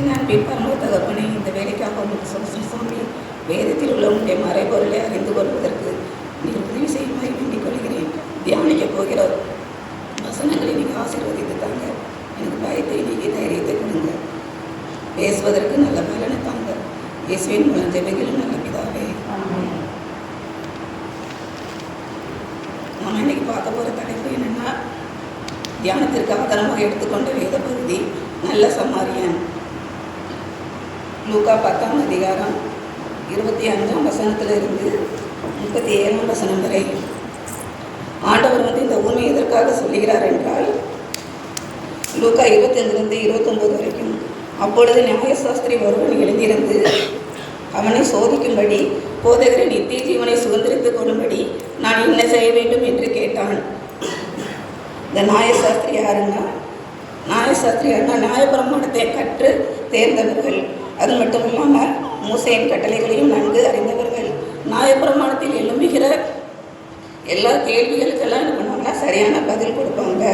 நான் பின்பற்ற தகப்பனை இந்த வேலைக்காக உங்களுக்கு சொல்கிறேன் சுவாமி. வேதத்தில் உள்ள உங்களுடைய மறைபொருளை அறிந்து கொள்வதற்கு நீங்கள் உதவி செய்யுமாறு வேண்டிக் கொள்கிறேன். தியானிக்க போகிற வசனங்களை நீங்கள் ஆசீர்வதித்து தாங்க. எனக்கு பயத்தை நீக்கி தைரியத்தை கொடுங்க. பேசுவதற்கு நல்ல பலனை தாங்க. இயேசுவின் மூலம் ஜெபங்களும் நல்ல பிதாவே. நம்ம இன்னைக்கு பார்க்க போகிற தலைப்பு என்னென்னா, தியானத்திற்கு ஆதாரமாக எடுத்துக்கொண்ட வேத பகுதி நல்ல சமாரியன். லூக்கா 10ஆம் அதிகாரம் 25ஆம் வசனத்திலிருந்து 37ஆம் வசனம் வரை. ஆண்டவர் இந்த ஊமை எதற்காக சொல்லுகிறார் என்றால், லூக்கா 25லிருந்து 29 வரைக்கும். அப்பொழுது நியாயசாஸ்திரி ஒருவன் எழுந்திருந்து அவனை சோதிக்கும்படி, போதகரை நித்திய ஜீவனை சுதந்திரித்துக் கொள்ளும்படி நான் என்ன செய்ய வேண்டும் என்று கேட்டான். இந்த நியாயசாஸ்திரி யாருன்னா நியாயப்பிரமாணத்தை கற்று தேர்ந்தவர்கள். அது மட்டும் இல்லாமல் மூசையின் கட்டளைகளையும் நன்கு அறிந்தவர்கள். நியாயப்பிரமாணத்தில் எழும்புகிற எல்லா கேள்விகளுக்கெல்லாம் என்ன பண்ணுவாங்கன்னா சரியான பதில் கொடுப்பாங்க.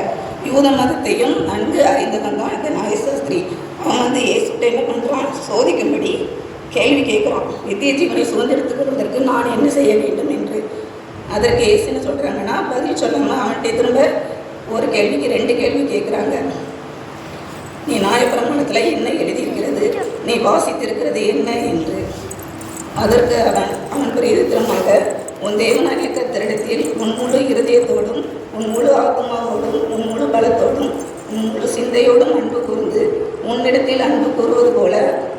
யூத மதத்தையும் நன்கு அறிந்தவன் தான் இந்த நியாயசாஸ்திரி. அவன் இயேசுட்ட என்ன பண்ணுறான், சோதிக்கும்படி கேள்வி கேட்குறான். நித்திய ஜீவனை சுதந்திரத்துக் கொள்வதற்கு நான் என்ன செய்ய வேண்டும் என்று. அதற்கு இயேசு என்ன சொல்கிறாங்கன்னா, பதில் சொல்லாமல் அவன்கிட்ட திரும்ப ஒரு கேள்விக்கு 2 கேள்வி கேட்குறாங்க. நீ நியாயப்பிரமாணத்தில் என்ன எழுதியிருக்கிறது, நீ வாசித்திருக்கிறது என்ன என்று. அதற்கு அவன் பிரதித்திரமாக, உன் தேவனாகிய கர்த்தரிடத்தில் உன் முழு இருதயத்தோடும் உன் முழு ஆத்மாவோடும் உன் முழு பலத்தோடும் உன் முழு சிந்தையோடும் அன்பு கூர்ந்து உன்னிடத்தில் அன்பு கூறுவது போல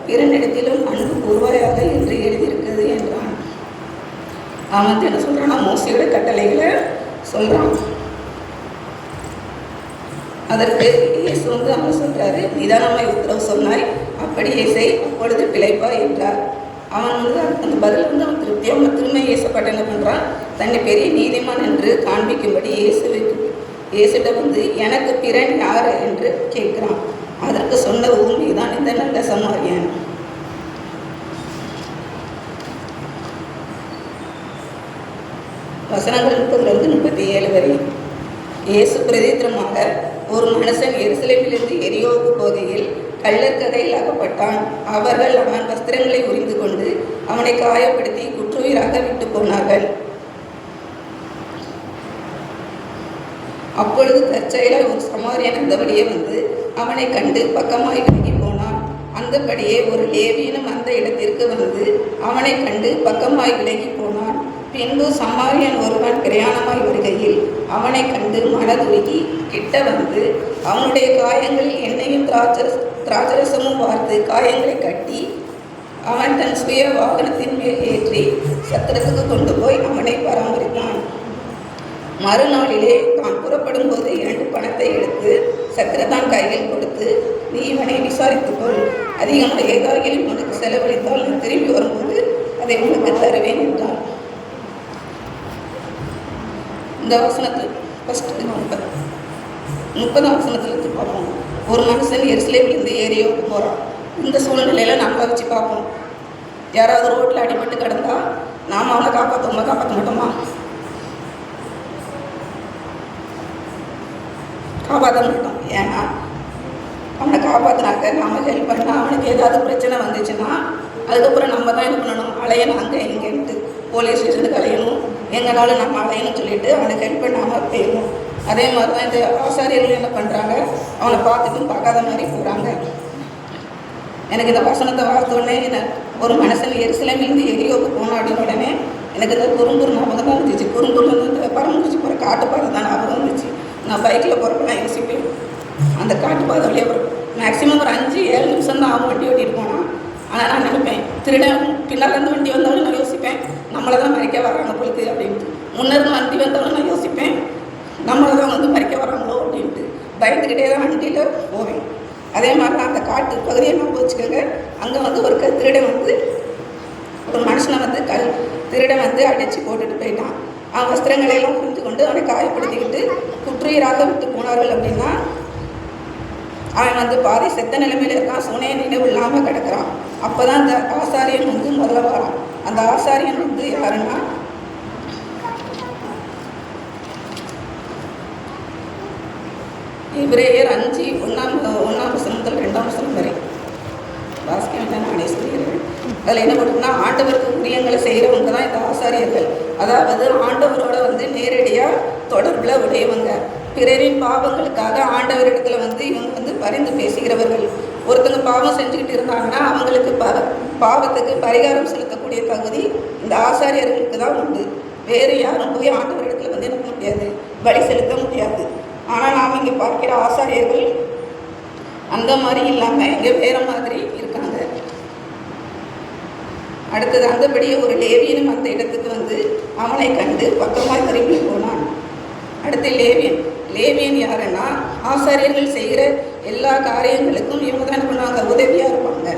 பிறனிடத்திலும் அன்பு கூறுவாயாக என்று எழுதியிருக்கிறது என்றான். அவன் என்ன சொல்கிறான்னா, மோசையோட கட்டளைகளை சொல்கிறான். அதற்கு இயேசு அவன் சொல்கிறாரு, நிதானமாய் உத்தரவு சொன்னாய், அப்படியே செய், அப்பொழுது பிழைப்பாய் என்றார். அவன் அந்த பதில் அவன் திருப்தியாக அவன் திரும்ப இயேசப்பட்ட என்ன பண்ணுறான், தன்னை பெரிய நீதிமான் என்று காண்பிக்கும்படி இயேசுட்ட எனக்கு பிறன் யார் என்று கேட்குறான். அதற்கு சொன்ன ஊமை தான் இந்த நல்ல சமாரியன். வசனங்கள் 30-37 வரை. இயேசு பிரதித்திரமாக, ஒரு மனுஷன் எருசலேமிலிருந்து எரியோவுக்கு போகையில் கள்ளர் கதையில் அகப்பட்டான். அவர்கள் அவன் வஸ்திரங்களை உரிந்து கொண்டு அவனை காயப்படுத்தி குற்றுயிராக விட்டு போனார்கள். அப்பொழுது தற்செயலாய் ஒரு சமாரியன் அந்தபடியே அவனை கண்டு பக்கமாய் விலகி போனான். அந்தபடியே ஒரு லேவியனும் அந்த இடத்திற்கு அவனை கண்டு பக்கமாய் விலகி போனான். பின்பு சமாரியன் ஒருவன் பிரயாணமாய் வருகையில் அவனை கண்டு மனதுருகி கிட்ட அவனுடைய காயங்களில் எண்ணெயும் திராட்சரசமும் வார்த்து காயங்களை கட்டி அவன் தன் சுய வாகனத்தின் மேல் ஏற்றி சத்திரத்துக்கு கொண்டு போய் அவனை பராமரித்தான். மறுநாளிலே தான் புறப்படும் போது 2 பணத்தை எடுத்து சத்திரத்தான் கையில் கொடுத்து, நீ இவனை விசாரித்துக்கொள், அதிகமாக ஏதாகிலும் உனக்கு செலவழித்தால் நான் திரும்பி வரும்போது அதை உனக்கு தருவேன் என்றான். இந்த வசனத்தில் ஃபஸ்ட்டு 30ஆம் வசனத்தில் பார்ப்போம். ஒரு மனுஷன் எருசலேமிலிருந்து எரியோவுக்கு போகிறான். இந்த சூழ்நிலையில் நம்மளை வச்சு பார்ப்போம். யாராவது ரோட்டில் அடிபட்டு கிடந்தா நாம் அவனை காப்பாற்ற மாட்டோமா? காப்பாற்ற மாட்டோம். ஏன்னா அவனை காப்பாற்றினாக்க நாம் ஹெல்ப் பண்ணால் அவனுக்கு ஏதாவது பிரச்சனை வந்துச்சுன்னா அதுக்கப்புறம் நம்ம தான் என்ன பண்ணணும், அலையணும் அங்கே இங்கேன்ட்டு போலீஸ் ஸ்டேஷனுக்கு அலையணும், எங்கனாலும் நம்ம அலையணும்னு சொல்லிட்டு அவனுக்கு ஹெல்ப் பண்ணாமல் போயிடணும். அதே மாதிரி தான் இந்த ஆசாரியர்கள் என்ன பண்ணுறாங்க, அவனை பார்த்துட்டும் பார்க்காத மாதிரி போகிறாங்க. எனக்கு இந்த வசனத்தை வார்த்தோடனே ஒரு மனுஷன் எருசலேமிலிருந்து எரியோவுக்கு போன அப்படின்னு உடனே எனக்கு இந்த குறும்பூர் ஞாபகம் தான் இருந்துச்சு. குறும்பூர்லேருந்து இந்த பரமக்குறிச்சி போகிற காட்டுப்பாதை தான் ஞாபகம் இருந்துச்சு. நான் பைக்கில் போகிறப்ப நான் யோசிப்பேன், அந்த காட்டுப்பாதை வழியாக ஒரு மேக்ஸிமம் ஒரு 5-7 நிமிஷம் தான் அவன் வண்டி ஓட்டிகிட்டு போனான். ஆனால் நான் நினைப்பேன், திருடன் பின்னாலேருந்து வண்டி வந்தவொடனே நான் யோசிப்பேன், நம்மளை தான் மறைக்க வராங்க பொழுது அப்படின்ட்டு. முன்னேருந்து வண்டி வந்தவொடனே நான் யோசிப்பேன், நம்மளை தான் மறைக்க வராங்களோ அப்படின்ட்டு பயந்துக்கிட்டே தான் வண்டியில் போவேன். அதே மாதிரி தான் அந்த காட்டு பகுதியை நான் வச்சுக்கோங்க. அங்கே ஒரு திருடன் ஒரு மனுஷனை திருடன் அடித்து போட்டுட்டு போயிட்டான். அவன் வஸ்திரங்களையெல்லாம் புரிந்து கொண்டு அவனை காயப்படுத்திக்கிட்டு குற்றுயிராக விட்டு போனார்கள். அப்படின்னா அவன் பாதி செத்த நிலைமையில் இருக்கான், சுனைய நினைவு இல்லாமல் கிடக்கிறான். அப்போ தான் அந்த ஆசாரியன் முதல்ல வரான். அந்த ஆசாரியன் யாருன்னா எபிரேயர் 5:1 முதல் 2 வரை. அதில் என்ன பண்ணுறோம்னா ஆண்டவருக்கு ஊழியங்களை செய்கிறவங்க தான் இந்த ஆசாரியர்கள். அதாவது ஆண்டவரோட நேரடியாக தொடர்பில் உடையவங்க. பிறரின் பாவங்களுக்காக ஆண்டவரிடத்தில் இவங்க பரிந்து பேசுகிறவர்கள். ஒருத்தங்க பாவம் செஞ்சுக்கிட்டு இருந்தாங்கன்னா அவங்களுக்கு பாவத்துக்கு பரிகாரம் செலுத்தக்கூடிய தகுதி இந்த ஆசாரியர்களுக்கு தான் உண்டு. வேறு யாரும் போய் ஆண்டவரிடத்தில் என்ன பண்ண முடியாது, பலி செலுத்த முடியாது. ஆனால் நாம் இங்கே பார்க்கிற ஆசாரியர்கள் அந்த மாதிரி இல்லாமல் இங்கே வேற மாதிரி இருக்காங்க. அடுத்தது அந்தபடியே ஒரு லேவியனும் அந்த இடத்துக்கு அவனை கண்டு பக்கமாக திரும்பி போனான். அடுத்து லேவியன் யாருன்னா ஆசாரியர்கள் செய்கிற எல்லா காரியங்களுக்கும் இவங்க தான் என்ன பண்ணுவாங்க, உதவியாக இருப்பாங்க.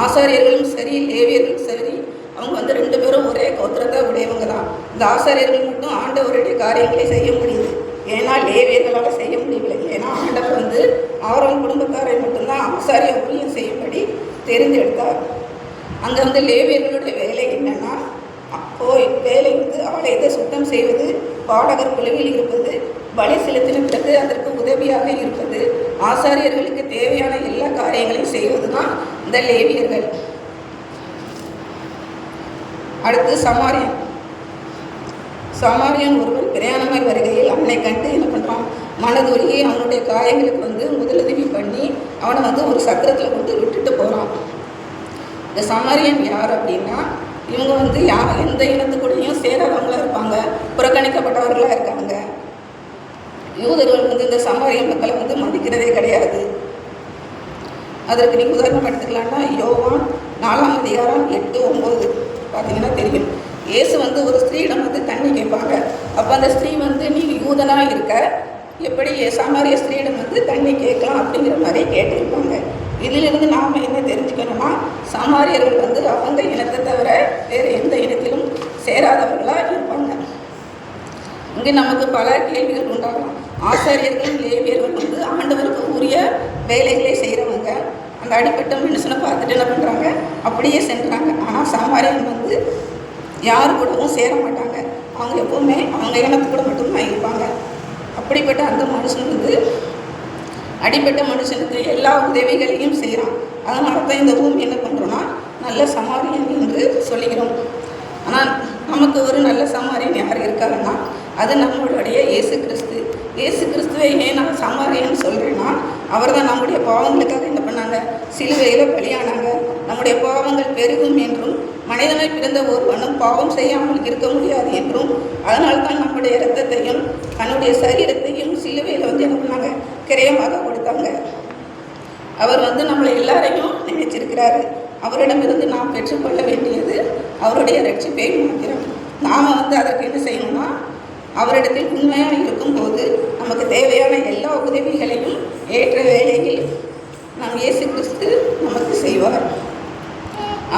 ஆசாரியர்களும் சரி லேவியர்களும் சரி அவங்க 2 பேரும் ஒரே கோத்திரத்தை உடையவங்க தான். இந்த ஆசாரியர்கள் மட்டும் ஆண்டவருடைய காரியங்களை செய்ய முடியுது. ஏன்னா லேவியர்களால் செய்ய முடியவில்லை. ஏன்னா ஆண்டவர் ஆரோன் குடும்பத்தாரை மட்டும்தான் ஆசாரிய ஊழியம் செய்யும்படி தெரிந்தெடுத்தார். அங்கே லேவியர்களுடைய வேலை என்னன்னா, வேலை ஆலயத்தை சுத்தம் செய்வது, பாடகர் குழுவில் இருப்பது, பலி செலுத்தின பிறகு அதற்கு உதவியாக இருப்பது, ஆசாரியர்களுக்கு தேவையான எல்லா காரியங்களையும் செய்வது தான் இந்த லேவியர்கள். அடுத்து சமாரியன் ஒருவர் பிரயாணமாய் வருகையில் அவனை கண்டு என்ன பண்ணுறான், மனதுருகி அவனுடைய காயங்களுக்கு முதலுதவி பண்ணி அவனை ஒரு சக்கரத்தில் விட்டுட்டு போகிறான். இந்த சமாரியன் யார் அப்படின்னா, இவங்க எந்த இனத்துக்கூடையும் சேராதவங்களாக இருப்பாங்க, புறக்கணிக்கப்பட்டவர்களாக இருக்காங்க. யூதர்கள் இந்த சமாரிய மக்களை மதிக்கிறதே கிடையாது. அதற்கு நீங்கள் உதாரணம் எடுத்துக்கலாம்னா யோவான் 4ஆம் அதிகாரம் 8-9 பார்த்தீங்கன்னா தெரியும். இயேசு ஒரு ஸ்திரீயிடம் தண்ணி கேட்பாங்க. அப்போ அந்த ஸ்திரீ நீ யூதனாக இருக்க எப்படி சமாரிய ஸ்திரீயிடம் தண்ணி கேட்கலாம் அப்படிங்கிற மாதிரி கேட்டிருப்பாங்க. இதிலிருந்து நாம் என்ன தெரிஞ்சுக்கணும்னா, சமாரியர்கள் அவங்க இனத்தை தவிர வேறு எந்த இனத்திலும் சேராதவர்களாக இருப்பாங்க. இங்கே நமக்கு பல கேள்விகள் உண்டாகலாம். ஆசாரியர்கள் லேவியர்கள் ஆண்டவருக்கு உரிய வேலைகளை செய்கிறவங்க. அந்த அடிப்பட்ட மனுஷனை பார்த்துட்டு என்ன பண்ணுறாங்க, அப்படியே சென்றாங்க. ஆனால் சமாரியன் யாரு கூடவும் சேர மாட்டாங்க. அவங்க எப்போவுமே அவங்க இனத்து கூட மட்டும்தான் இருப்பாங்க. அப்படிப்பட்ட அந்த மனுஷன் அடிப்பட்ட மனுஷனுக்கு எல்லா உதவிகளையும் செய்கிறான். அதனால தான் இந்த பூமி என்ன பண்ணுறோன்னா நல்ல சமாரியன் என்று சொல்லிக்கிறோம். ஆனால் நமக்கு ஒரு நல்ல சமாரியன் யார் இருக்காருன்னா அது நம்மளுடைய இயேசு கிறிஸ்து. இயேசு கிறிஸ்துவை ஏன் நான் சமாரியன்னு சொல்கிறேன்னா, அவர் தான் நம்முடைய பாவங்களுக்காக என்ன பண்ணாங்க, சிலுவையில் பலியானாங்க. நம்முடைய பாவங்கள் பெருகும் என்றும் மனிதனாய் பிறந்த ஒருவனும் பாவம் செய்யாமல் இருக்க முடியாது என்றும், அதனால்தான் நம்முடைய இரத்தத்தையும் தன்னுடைய சரீரத்தையும் சிலுவையில் என்ன பண்ணாங்க, கிரயமாக கொடுத்தாங்க. அவர் நம்மளை எல்லாரையும் நினைச்சிருக்கிறாரு. அவரிடமிருந்து நாம் பெற்றுக்கொள்ள வேண்டியது அவருடைய ரட்சிப்பை மாத்திரம். நாம் அதற்கு என்ன செய்யணும்னா, அவரிடத்தில் உண்மையாக இருக்கும்போது நமக்கு தேவையான எல்லா உதவிகளையும் ஏற்ற வேளையில் நம் இயேசு கிறிஸ்து நமக்கு செய்வார்.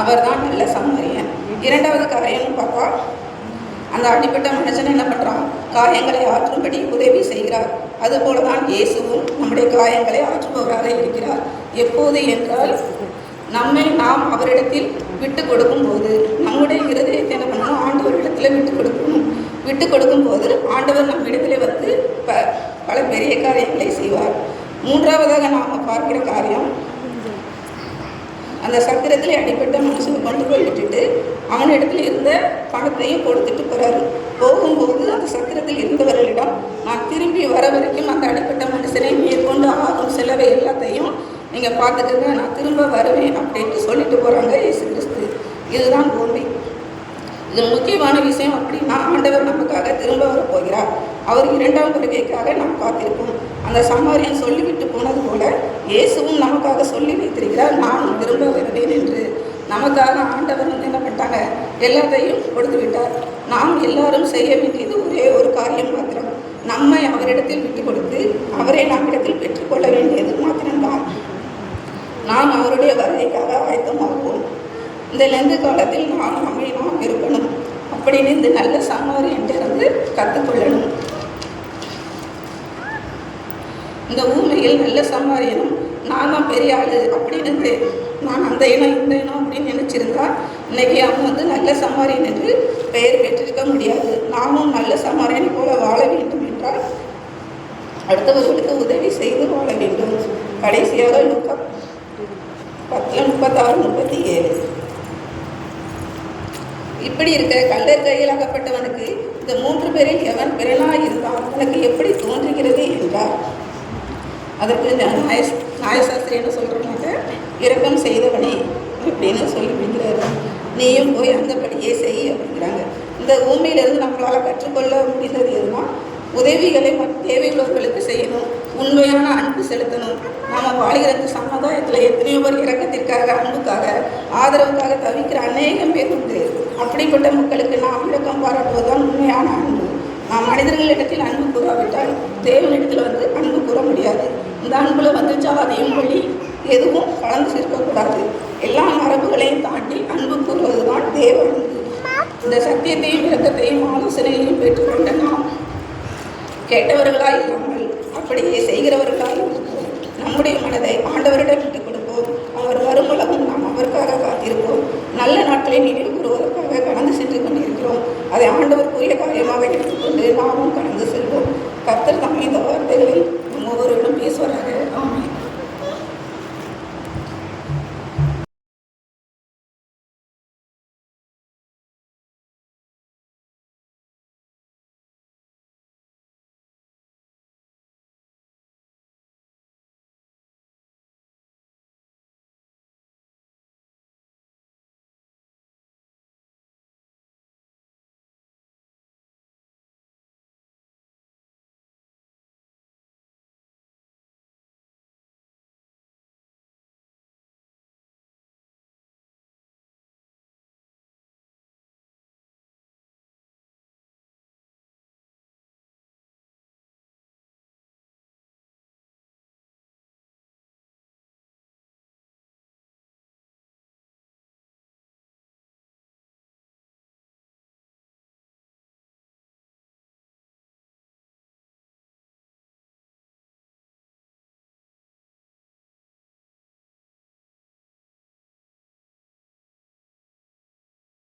அவர் தான் நல்ல சமாரியன். 2வது காரியம்னு பார்த்தா, அந்த அடிப்பட்ட மனுஷன் என்ன பண்ணுறான், காயங்களை ஆற்றும்படி உதவி செய்கிறார். அதுபோல தான் இயேசுவும் நம்முடைய காயங்களை ஆற்றுபவராக இருக்கிறார். எப்போது என்றால், நாம் அவரிடத்தில் விட்டு கொடுக்கும்போது, நம்முடைய இருதயத்தை என்ன பண்ணணும், ஆண்டவரிடத்தில் விட்டு கொடுக்கணும். விட்டு கொடுக்கும்போது ஆண்டவர் நம்ம இடத்துல பல பெரிய காரியங்களை செய்வார். 3வதாக நாம் பார்க்கிற காரியம், அந்த சத்திரத்தில் அடிப்பட்ட மனுஷனை கொண்டு போய் விட்டுட்டு அவனிடத்தில் இருந்த பணத்தையும் கொடுத்துட்டு போகிறாரு. போகும்போது அந்த சத்திரத்தில் இருந்தவர்களிடம், நான் திரும்பி வர வரைக்கும் அந்த அடிப்பட்ட மனுஷனை மேற்கொண்டு ஆகும் செலவை எல்லாத்தையும் நீங்கள் பார்த்துக்கங்க, நான் திரும்ப வருவேன் அப்படின்ட்டு சொல்லிட்டு போகிறாங்க இயேசு கிறிஸ்து. இதுதான் பூமி. இது முக்கியமான விஷயம். அப்படின்னா ஆண்டவர் நமக்காக திரும்ப வரப்போகிறார். அவர் 2ஆம் வருகைக்காக நாம் காத்திருப்போம். அந்த சமாரியன் சொல்லிவிட்டு போனது போல இயேசுவும் நமக்காக சொல்லி வைத்திருக்கிறார், நானும் திரும்ப வருவேன் என்று. நமக்காக ஆண்டவர் என்ன பண்ணிட்டாங்க, எல்லாத்தையும் கொடுத்து விட்டார். நாம் எல்லாரும் செய்ய வேண்டியது ஒரே ஒரு காரியம் மாத்திரம், நம்மை அவரிடத்தில் விட்டு கொடுத்து அவரை நம்மிடத்தில் பெற்றுக்கொள்ள வேண்டியது மாத்திரம்தான். நாம் அவருடைய வருகைக்காக ஆயத்தமாகுவோம். இந்த லெந்து காலத்தில் நம்மை இருக்கணும் அப்படின்னு இந்த நல்ல சமாரியன்ட்டு கற்றுக்கொள்ளணும். இந்த ஊமையில் நல்ல சமாரியனும் நான் தான் பெரிய ஆள் அப்படின்னு நான் அந்த இனம் இந்த இனம் அப்படின்னு நினச்சிருந்தா இன்னைக்கு அவன் நல்ல சமாரியன் என்று பெயர் பெற்றிருக்க முடியாது. நாமும் நல்ல சமாரியனை போல வாழ வேண்டும் என்றால் அடுத்தவர்களுக்கு உதவி செய்து வாழ வேண்டும். கடைசியாக லூக்கா 10:36-37. இப்படி இருக்க கள்ளர் கையில் அகப்பட்டவனுக்கு இந்த 3 பேரில் எவன் பிறனாய் இருந்தான் உனக்கு எப்படி தோன்றுகிறது என்றார். அதற்கு நியாயசாஸ்திரி என்ன சொல்கிறாங்க, இரக்கம் செய்தவனே அப்படின்னு சொல்லி முடிக்கிறாரு. நீயும் போய் அந்தபடியே செய் அப்படிங்கிறாங்க. இந்த பூமியிலிருந்து நம்மளால் கற்றுக்கொள்ள முடிந்தது எதுனா, உதவிகளை தேவையுள்ளவர்களுக்கு செய்யணும், உண்மையான அன்பு செலுத்தணும். நாம் வாழ்கிற இந்த சமுதாயத்தில் எத்தனையோ பேர் இரக்கத்திற்காக, அன்புக்காக, ஆதரவுக்காக தவிக்கிற அநேகம் பேர் உண்டு. அப்படிப்பட்ட மக்களுக்கு நாம் இரக்கம் பாராட்டுவதுதான் உண்மையான அன்பு. நாம் மனிதர்களிடத்தில் அன்பு கூறாவிட்டால் தேவனிடத்தில் அன்பு கூற முடியாது. இந்த அன்புல ஜாதியும் மொழி எதுவும் கலந்து சேர்க்கக்கூடாது. எல்லா மரபுகளையும் தாண்டி அன்பு கூறுவது தான் தேவ அன்பு. இந்த சத்தியத்தையும் இரக்கத்தையும் ஆலோசனையையும் பெற்றுக்கொண்ட நாம் கேட்டவர்களாய்